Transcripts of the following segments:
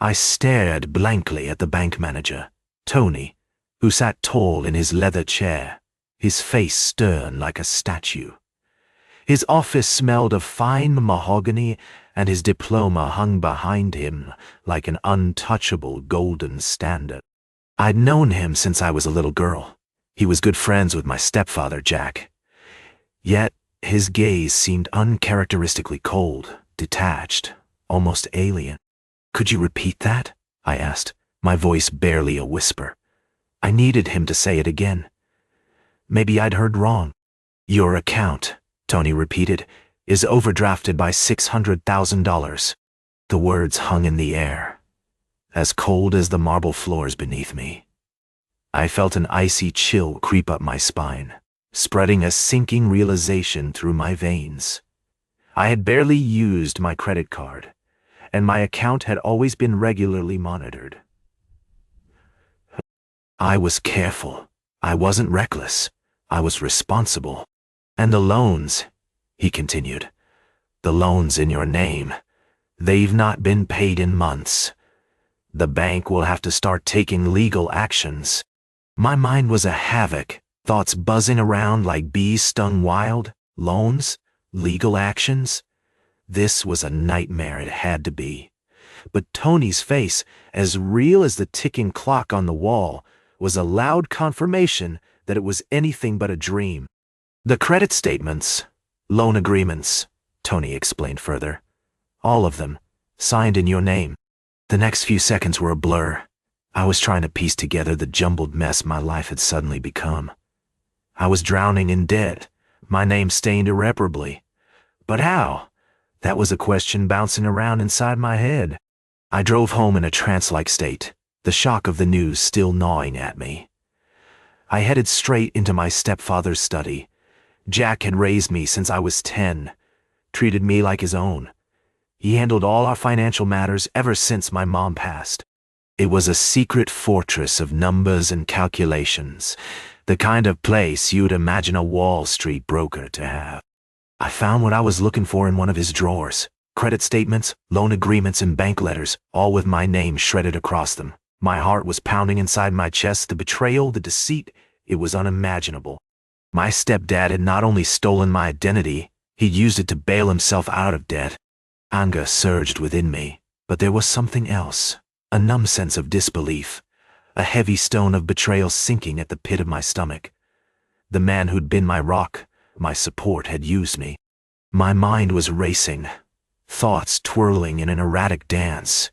I stared blankly at the bank manager, Tony, who sat tall in his leather chair, his face stern like a statue. His office smelled of fine mahogany, and his diploma hung behind him like an untouchable golden standard. I'd known him since I was a little girl. He was good friends with my stepfather, Jack. Yet his gaze seemed uncharacteristically cold, detached, almost alien. "Could you repeat that?" I asked, my voice barely a whisper. I needed him to say it again. Maybe I'd heard wrong. "Your account," Tony repeated, "is overdrafted by $600,000. The words hung in the air, as cold as the marble floors beneath me. I felt an icy chill creep up my spine, spreading a sinking realization through my veins. I had barely used my credit card, and my account had always been regularly monitored. I was careful. I wasn't reckless. I was responsible. "And the loans," he continued, "the loans in your name, they've not been paid in months. The bank will have to start taking legal actions." My mind was a havoc, thoughts buzzing around like bees stung wild. Loans? Legal actions? This was a nightmare, it had to be. But Tony's face, as real as the ticking clock on the wall, was a loud confirmation that it was anything but a dream. "The credit statements, loan agreements," Tony explained further. "All of them, signed in your name." The next few seconds were a blur. I was trying to piece together the jumbled mess my life had suddenly become. I was drowning in debt, my name stained irreparably. But how? That was a question bouncing around inside my head. I drove home in a trance-like state, the shock of the news still gnawing at me. I headed straight into my stepfather's study. Jack had raised me since I was 10, treated me like his own. He handled all our financial matters ever since my mom passed. It was a secret fortress of numbers and calculations, the kind of place you'd imagine a Wall Street broker to have. I found what I was looking for in one of his drawers. Credit statements, loan agreements, and bank letters, all with my name shredded across them. My heart was pounding inside my chest. The betrayal, the deceit, it was unimaginable. My stepdad had not only stolen my identity, he'd used it to bail himself out of debt. Anger surged within me, but there was something else. A numb sense of disbelief, a heavy stone of betrayal sinking at the pit of my stomach. The man who'd been my rock, my support, had used me. My mind was racing, thoughts twirling in an erratic dance.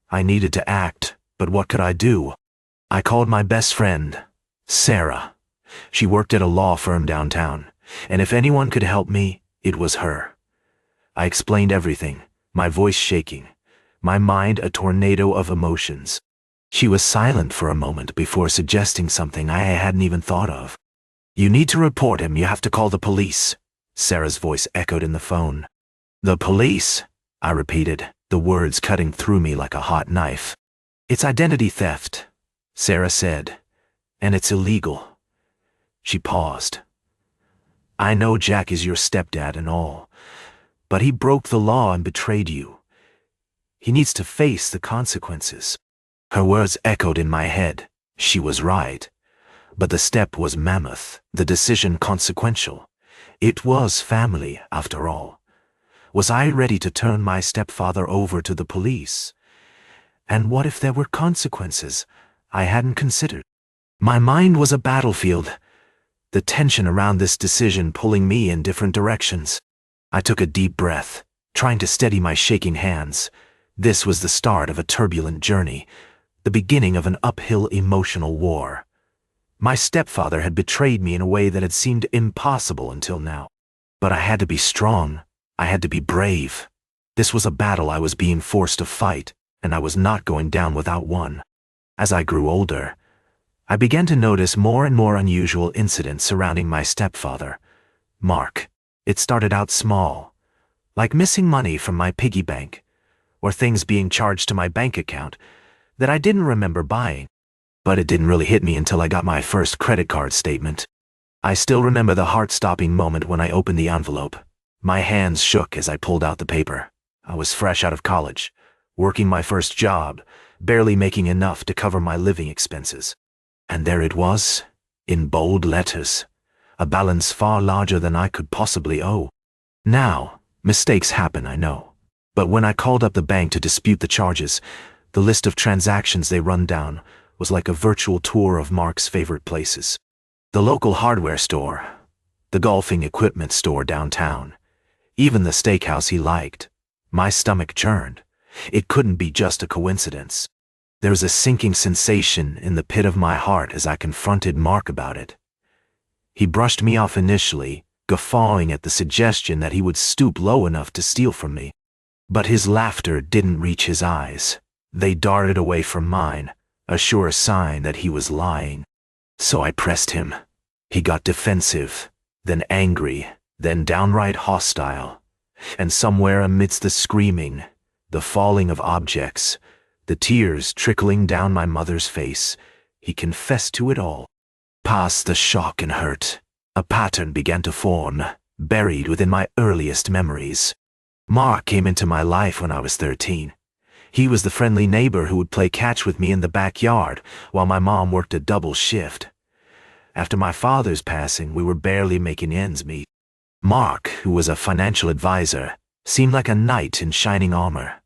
I needed to act, but what could I do? I called my best friend, Sarah. She worked at a law firm downtown, and if anyone could help me, it was her. I explained everything, my voice shaking, my mind a tornado of emotions. She was silent for a moment before suggesting something I hadn't even thought of. "You need to report him. You have to call the police," Sarah's voice echoed in the phone. "The police?" I repeated, the words cutting through me like a hot knife. "It's identity theft," Sarah said, "and it's illegal." She paused. "I know Jack is your stepdad and all, but he broke the law and betrayed you. He needs to face the consequences." Her words echoed in my head. She was right. But the step was mammoth, the decision consequential. It was family, after all. Was I ready to turn my stepfather over to the police? And what if there were consequences I hadn't considered? My mind was a battlefield, the tension around this decision pulling me in different directions. I took a deep breath, trying to steady my shaking hands. This was the start of a turbulent journey, the beginning of an uphill emotional war. My stepfather had betrayed me in a way that had seemed impossible until now. But I had to be strong. I had to be brave. This was a battle I was being forced to fight, and I was not going down without one. As I grew older, I began to notice more and more unusual incidents surrounding my stepfather, Mark. It started out small, like missing money from my piggy bank, or things being charged to my bank account that I didn't remember buying. But it didn't really hit me until I got my first credit card statement. I still remember the heart-stopping moment when I opened the envelope. My hands shook as I pulled out the paper. I was fresh out of college, working my first job, barely making enough to cover my living expenses. And there it was, in bold letters, a balance far larger than I could possibly owe. Now, mistakes happen, I know. But when I called up the bank to dispute the charges, the list of transactions they run down was like a virtual tour of Mark's favorite places. The local hardware store, the golfing equipment store downtown, even the steakhouse he liked. My stomach churned. It couldn't be just a coincidence. There was a sinking sensation in the pit of my heart as I confronted Mark about it. He brushed me off initially, guffawing at the suggestion that he would stoop low enough to steal from me. But his laughter didn't reach his eyes. They darted away from mine, a sure sign that he was lying. So I pressed him. He got defensive, then angry, then downright hostile. And somewhere amidst the screaming, the falling of objects, the tears trickling down my mother's face, he confessed to it all. Past the shock and hurt, a pattern began to form, buried within my earliest memories. Mark came into my life when I was 13. He was the friendly neighbor who would play catch with me in the backyard while my mom worked a double shift. After my father's passing, we were barely making ends meet. Mark, who was a financial advisor, seemed like a knight in shining armor,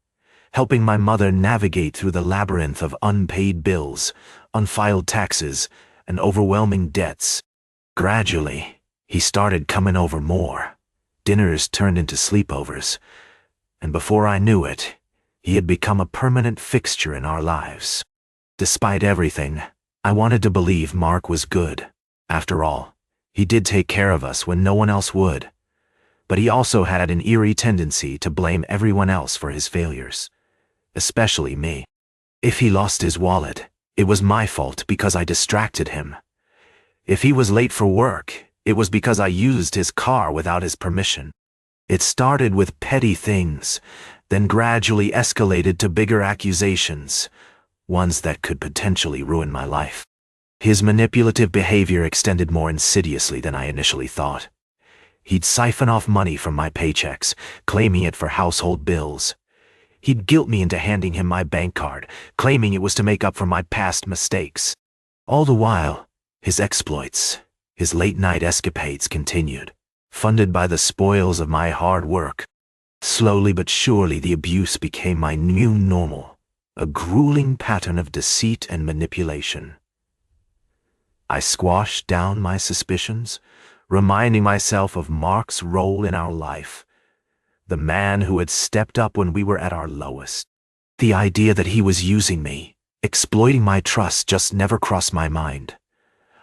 helping my mother navigate through the labyrinth of unpaid bills, unfiled taxes, and overwhelming debts. Gradually, he started coming over more. Dinners turned into sleepovers, and before I knew it, he had become a permanent fixture in our lives. Despite everything, I wanted to believe Mark was good. After all, he did take care of us when no one else would. But he also had an eerie tendency to blame everyone else for his failures, especially me. If he lost his wallet, it was my fault because I distracted him. If he was late for work, it was because I used his car without his permission. It started with petty things, then gradually escalated to bigger accusations, ones that could potentially ruin my life. His manipulative behavior extended more insidiously than I initially thought. He'd siphon off money from my paychecks, claiming it for household bills. He'd guilt me into handing him my bank card, claiming it was to make up for my past mistakes. All the while, his exploits, his late-night escapades continued, funded by the spoils of my hard work. Slowly but surely, the abuse became my new normal, a grueling pattern of deceit and manipulation. I squashed down my suspicions, reminding myself of Mark's role in our life, the man who had stepped up when we were at our lowest. The idea that he was using me, exploiting my trust, just never crossed my mind.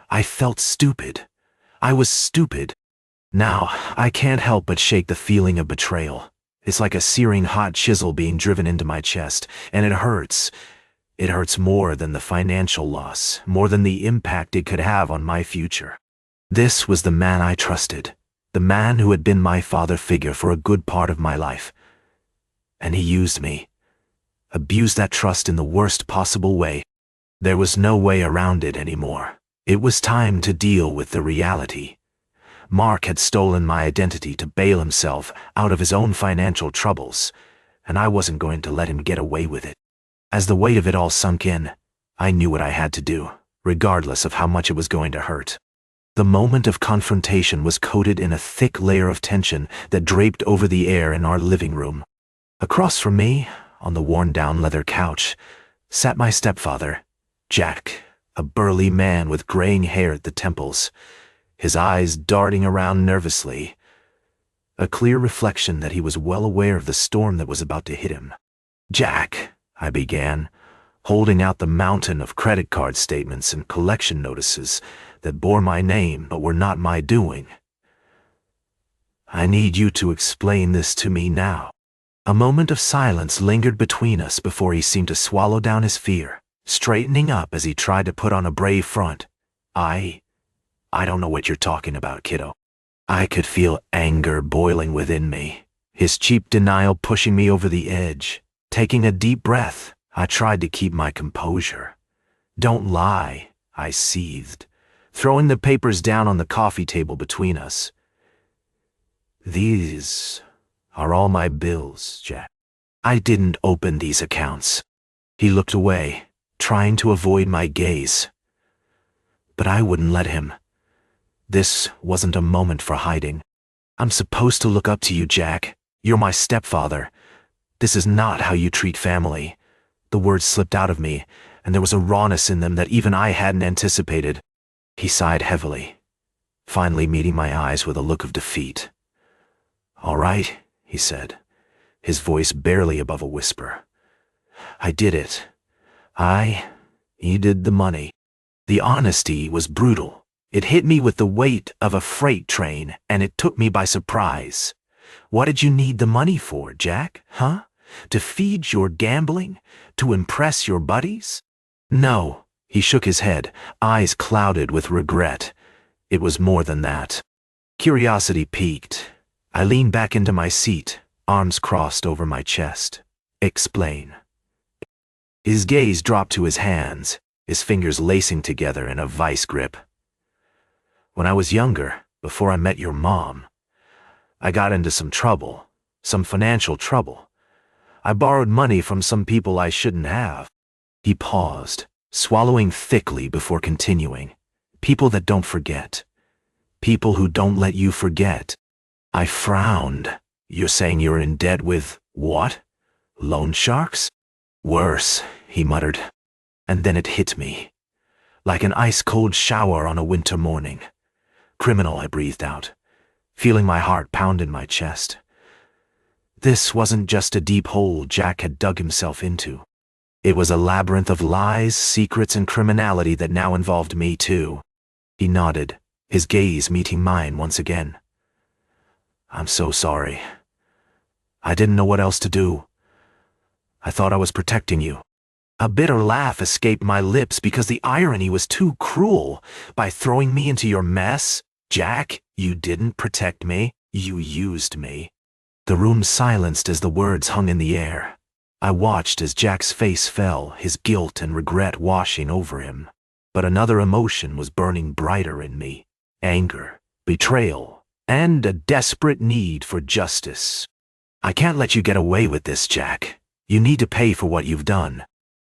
I felt stupid. I was stupid. Now, I can't help but shake the feeling of betrayal. It's like a searing hot chisel being driven into my chest, and it hurts. It hurts more than the financial loss, more than the impact it could have on my future. This was the man I trusted, the man who had been my father figure for a good part of my life. And he used me, abused that trust in the worst possible way. There was no way around it anymore. It was time to deal with the reality. Mark had stolen my identity to bail himself out of his own financial troubles, and I wasn't going to let him get away with it. As the weight of it all sunk in, I knew what I had to do, regardless of how much it was going to hurt. The moment of confrontation was coated in a thick layer of tension that draped over the air in our living room. Across from me, on the worn-down leather couch, sat my stepfather, Jack, a burly man with graying hair at the temples, his eyes darting around nervously, a clear reflection that he was well aware of the storm that was about to hit him. "Jack," I began, holding out the mountain of credit card statements and collection notices that bore my name but were not my doing. "I need you to explain this to me now." A moment of silence lingered between us before he seemed to swallow down his fear, straightening up as he tried to put on a brave front. I don't know what you're talking about, kiddo." I could feel anger boiling within me, his cheap denial pushing me over the edge. Taking a deep breath, I tried to keep my composure. "Don't lie," I seethed, throwing the papers down on the coffee table between us. "These are all my bills, Jack. I didn't open these accounts. He looked away, trying to avoid my gaze. But I wouldn't let him. This wasn't a moment for hiding. I'm supposed to look up to you, Jack. You're my stepfather. This is not how you treat family. The words slipped out of me, and there was a rawness in them that even I hadn't anticipated. He sighed heavily, finally meeting my eyes with a look of defeat. "All right," he said, his voice barely above a whisper. "I did it. I needed the money." The honesty was brutal. It hit me with the weight of a freight train, and it took me by surprise. What did you need the money for, Jack, huh? To feed your gambling? To impress your buddies? No, he shook his head, eyes clouded with regret. It was more than that. Curiosity piqued. I leaned back into my seat, arms crossed over my chest. "Explain." His gaze dropped to his hands, his fingers lacing together in a vice grip. "When I was younger, before I met your mom, I got into some trouble, some financial trouble. I borrowed money from some people I shouldn't have." He paused, swallowing thickly before continuing. "People that don't forget. People who don't let you forget." I frowned. "You're saying you're in debt with what? Loan sharks?" "Worse," he muttered. And then it hit me, like an ice-cold shower on a winter morning. "Criminal," I breathed out, feeling my heart pound in my chest. This wasn't just a deep hole Jack had dug himself into. It was a labyrinth of lies, secrets, and criminality that now involved me too. He nodded, his gaze meeting mine once again. "I'm so sorry. I didn't know what else to do. I thought I was protecting you." A bitter laugh escaped my lips because the irony was too cruel. "By throwing me into your mess, Jack, you didn't protect me, you used me." The room silenced as the words hung in the air. I watched as Jack's face fell, his guilt and regret washing over him. But another emotion was burning brighter in me: anger, betrayal, and a desperate need for justice. "I can't let you get away with this, Jack. You need to pay for what you've done."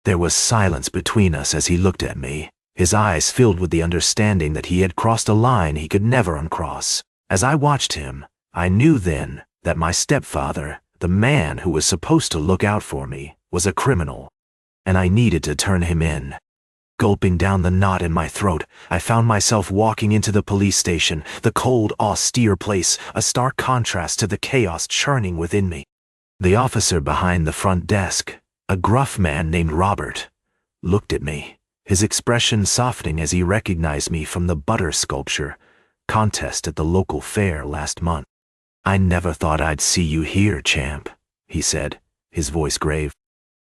There was silence between us as he looked at me, his eyes filled with the understanding that he had crossed a line he could never uncross. As I watched him, I knew then that my stepfather, the man who was supposed to look out for me, was a criminal, and I needed to turn him in. Gulping down the knot in my throat, I found myself walking into the police station, the cold, austere place, a stark contrast to the chaos churning within me. The officer behind the front desk, a gruff man named Robert, looked at me, his expression softening as he recognized me from the butter sculpture contest at the local fair last month. "I never thought I'd see you here, champ," he said, his voice grave.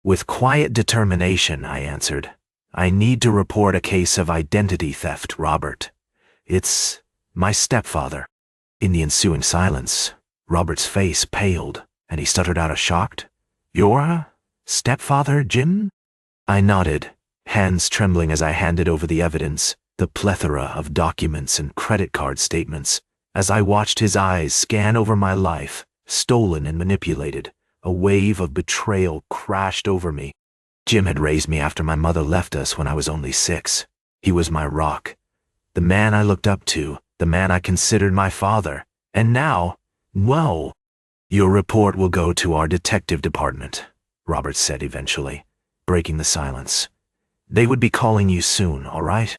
With quiet determination, I answered, "I need to report a case of identity theft, Robert. It's my stepfather." In the ensuing silence, Robert's face paled, and he stuttered out a shocked, "Your stepfather, Jim?" I nodded, hands trembling as I handed over the evidence, the plethora of documents and credit card statements. As I watched his eyes scan over my life, stolen and manipulated, a wave of betrayal crashed over me. Jim had raised me after my mother left us when I was only 6. He was my rock, the man I looked up to, the man I considered my father. And now, well, "Your report will go to our detective department," Robert said eventually, breaking the silence. "They would be calling you soon, all right?"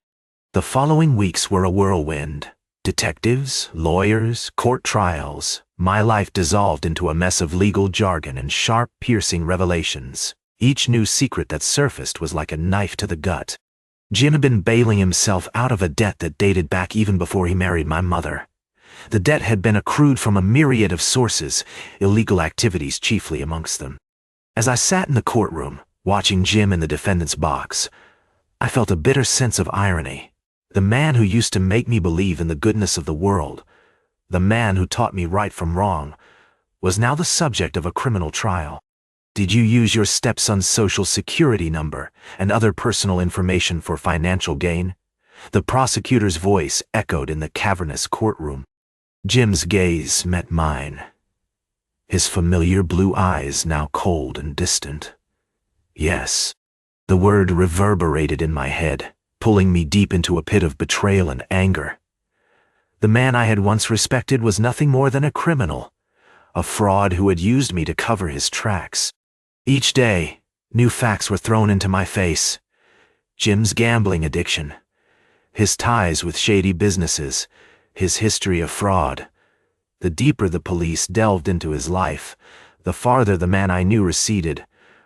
The following weeks were a whirlwind. Detectives, lawyers, court trials. My life dissolved into a mess of legal jargon and sharp, piercing revelations. Each new secret that surfaced was like a knife to the gut. Jim had been bailing himself out of a debt that dated back even before he married my mother. The debt had been accrued from a myriad of sources, illegal activities chiefly amongst them. As I sat in the courtroom, watching Jim in the defendant's box, I felt a bitter sense of irony. The man who used to make me believe in the goodness of the world, the man who taught me right from wrong, was now the subject of a criminal trial. "Did you use your stepson's social security number and other personal information for financial gain?" The prosecutor's voice echoed in the cavernous courtroom. Jim's gaze met mine. his familiar blue eyes now cold and distant. Yes, the word reverberated in my head, pulling me deep into a pit of betrayal and anger. The man I had once respected was nothing more than a criminal, a fraud who had used me to cover his tracks. Each day, new facts were thrown into my face. Jim's gambling addiction, his ties with shady businesses, his history of fraud. The deeper the police delved into his life, the farther the man I knew receded,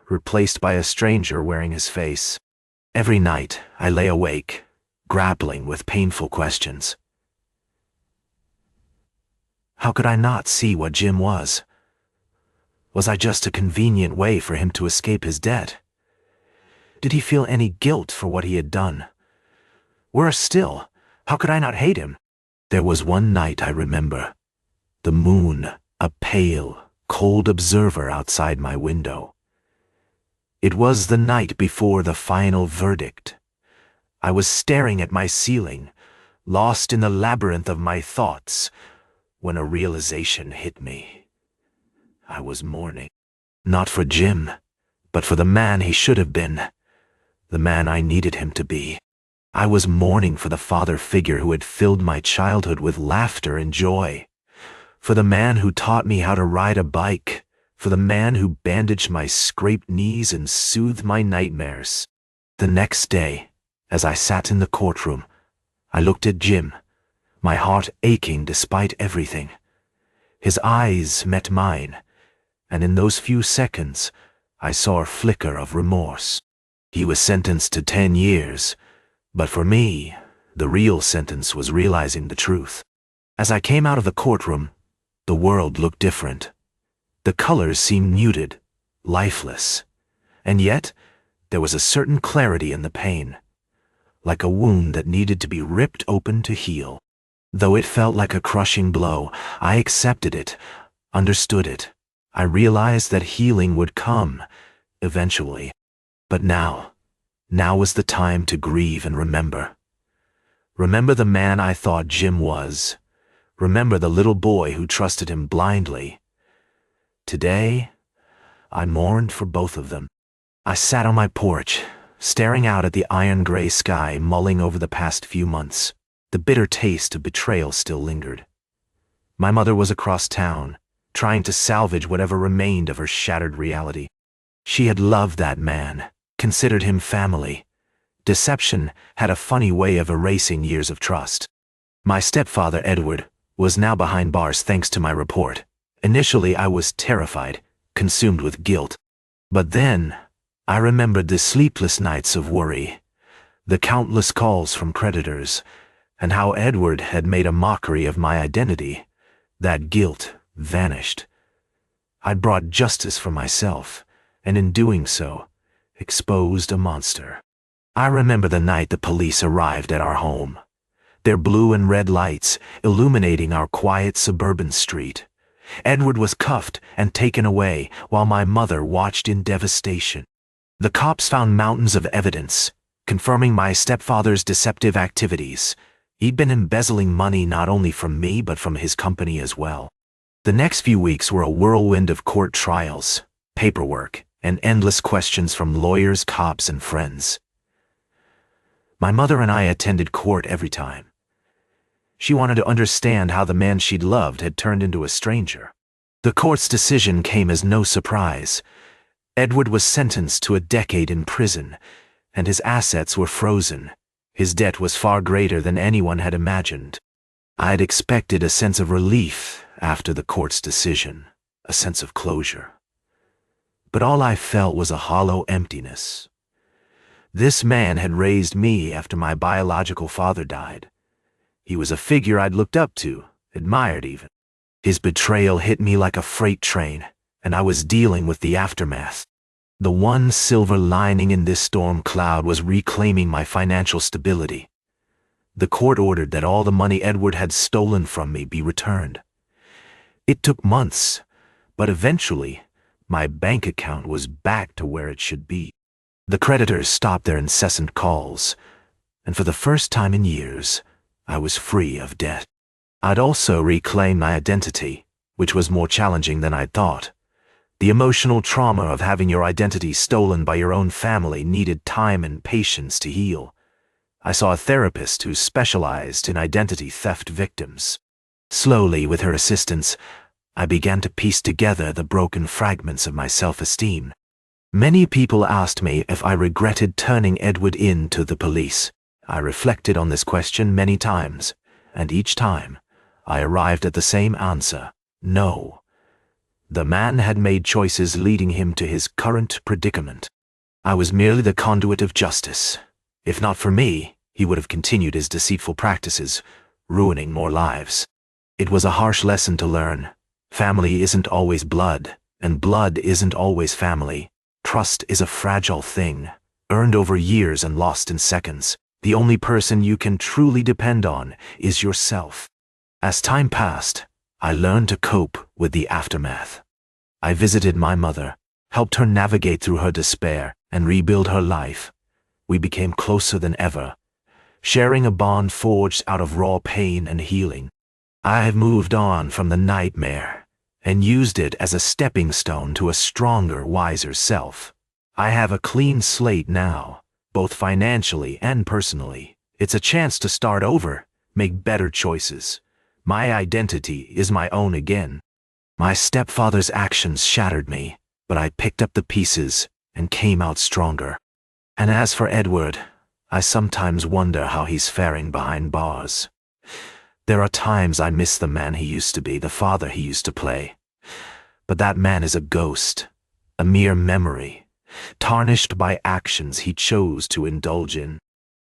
replaced by a stranger wearing his face. Every night, I lay awake, grappling with painful questions. How could I not see what Jim was? Was I just a convenient way for him to escape his debt? Did he feel any guilt for what he had done? Worse still, how could I not hate him? There was one night I remember. The moon, a pale, cold observer outside my window. It was the night before the final verdict. I was staring at my ceiling, lost in the labyrinth of my thoughts, when a realization hit me. I was mourning, not for Jim, but for the man he should have been, the man I needed him to be. I was mourning for the father figure who had filled my childhood with laughter and joy, for the man who taught me how to ride a bike, for the man who bandaged my scraped knees and soothed my nightmares. The next day, as I sat in the courtroom, I looked at Jim, my heart aching despite everything. His eyes met mine, and in those few seconds, I saw a flicker of remorse. He was sentenced to 10 years, but for me, the real sentence was realizing the truth. As I came out of the courtroom, the world looked different. The colors seemed muted, lifeless, and yet there was a certain clarity in the pain, like a wound that needed to be ripped open to heal. Though it felt like a crushing blow, I accepted it, understood it. I realized that healing would come, eventually. But now was the time to grieve and remember. Remember the man I thought Jim was. Remember the little boy who trusted him blindly. Today, I mourned for both of them. I sat on my porch, staring out at the iron-gray sky, mulling over the past few months. The bitter taste of betrayal still lingered. My mother was across town, trying to salvage whatever remained of her shattered reality. She had loved that man, considered him family. Deception had a funny way of erasing years of trust. My stepfather, Edward, was now behind bars thanks to my report. Initially, I was terrified, consumed with guilt. But then, I remembered the sleepless nights of worry, the countless calls from creditors, and how Edward had made a mockery of my identity. That guilt vanished. I'd brought justice for myself, and in doing so, exposed a monster. I remember the night the police arrived at our home, their blue and red lights illuminating our quiet suburban street. Edward was cuffed and taken away while my mother watched in devastation. The cops found mountains of evidence, confirming my stepfather's deceptive activities. He'd been embezzling money not only from me but from his company as well. The next few weeks were a whirlwind of court trials, paperwork, and endless questions from lawyers, cops, and friends. My mother and I attended court every time. She wanted to understand how the man she'd loved had turned into a stranger. The court's decision came as no surprise. Edward was sentenced to a decade in prison, and his assets were frozen. His debt was far greater than anyone had imagined. I had expected a sense of relief after the court's decision, a sense of closure. But all I felt was a hollow emptiness. This man had raised me after my biological father died. He was a figure I'd looked up to, admired even. His betrayal hit me like a freight train, and I was dealing with the aftermath. The one silver lining in this storm cloud was reclaiming my financial stability. The court ordered that all the money Edward had stolen from me be returned. It took months, but eventually, my bank account was back to where it should be. The creditors stopped their incessant calls, and for the first time in years, I was free of debt. I'd also reclaimed my identity, which was more challenging than I'd thought. The emotional trauma of having your identity stolen by your own family needed time and patience to heal. I saw a therapist who specialized in identity theft victims. Slowly, with her assistance, I began to piece together the broken fragments of my self-esteem. Many people asked me if I regretted turning Edward in to the police. I reflected on this question many times, and each time, I arrived at the same answer: no. The man had made choices leading him to his current predicament. I was merely the conduit of justice. If not for me, he would have continued his deceitful practices, ruining more lives. It was a harsh lesson to learn. Family isn't always blood, and blood isn't always family. Trust is a fragile thing, earned over years and lost in seconds. The only person you can truly depend on is yourself. As time passed, I learned to cope with the aftermath. I visited my mother, helped her navigate through her despair, and rebuild her life. We became closer than ever, sharing a bond forged out of raw pain and healing. I have moved on from the nightmare and used it as a stepping stone to a stronger, wiser self. I have a clean slate now, both financially and personally. It's a chance to start over, make better choices. My identity is my own again. My stepfather's actions shattered me, but I picked up the pieces and came out stronger. And as for Edward, I sometimes wonder how he's faring behind bars. There are times I miss the man he used to be, the father he used to play. But that man is a ghost, a mere memory, tarnished by actions he chose to indulge in.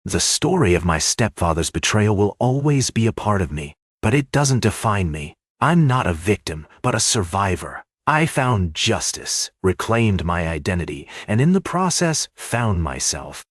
The story of my stepfather's betrayal will always be a part of me, but it doesn't define me. I'm not a victim, but a survivor. I found justice, reclaimed my identity, and in the process, found myself.